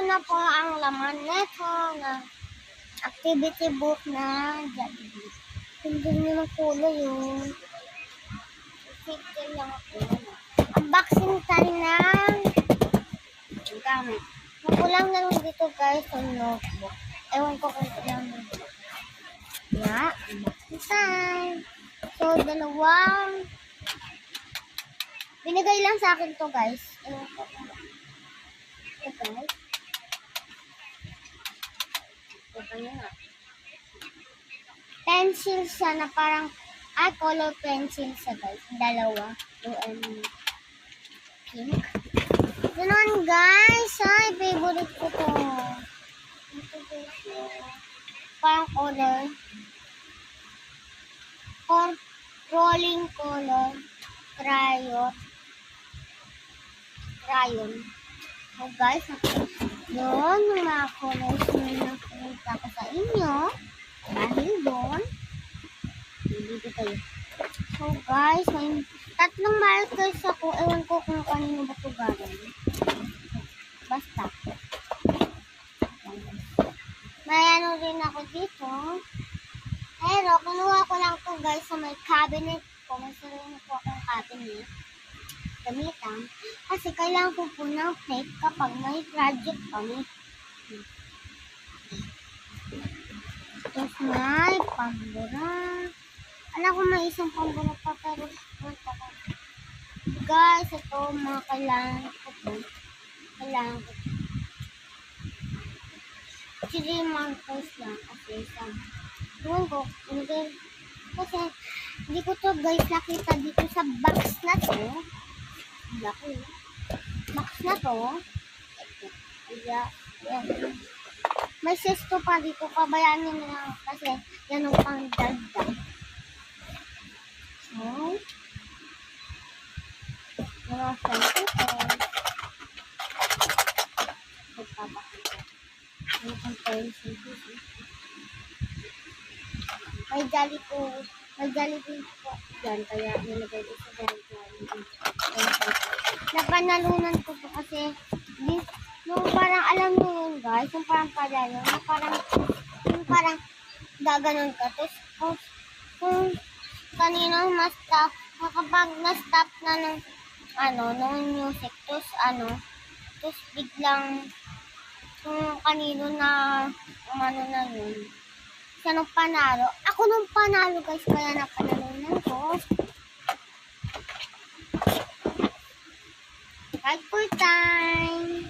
na po ang laman nito na activity book na Jollibee. Hindi naman kulay yun. Sige lang ako. Unboxing tayo ng gamit. Makulang na lang dito guys yung notebook. Ewan ko kung kulang na dito. Yeah, unboxing time. So, dalawang binigay lang sa akin to guys. Ewan ko kung ito guys. Ito nga. Pencil siya na parang color pencil siya guys. Dalawa. Pink. Ganun guys. Ay, favorite ko to. Ito guys. Parang color. Rolling color. Crayon. So guys, yun yung mga colors na napunta ko sa inyo. Dahil doon, dito tayo. So guys, may tatlong markers ako. Ewan ko kung kanino ba ito galing. Basta. May ano rin ako dito. Pero, kinuha ko lang ito guys sa may cabinet ko. May sarili po akong cabinet. Gamitan. Kasi kailangan ko po ng tape kapag may project kami. Tapos may pambura. Alam ko may isang pambura pa pero guys, ito mga kailangan ko po. Kailangan ko po. 3 markers lang kasi isang. Ewan ko, kasi hindi ko to guys nakita dito sa box na to. Laki. Box na to. Yan. May sesto pa dito. Pabayaan nyo na lang kasi yan ang pang dagdag. So, mga sesto ko. Magpapakita. Ano kang pencil ko. May Jollibee po. Yan, kaya nilagay ko sa Jollibee. Napanalunan ko po kasi yung parang alam mo yun guys, yung parang padalo, yung parang gaganon ka. Tapos kung kanino ma-stop, kapag na-stop na nung music, tapos biglang kung kanino na umano na yun. Siya nung panalo. Ako nung panalo guys, kaya napanalunan ko. Tag for time!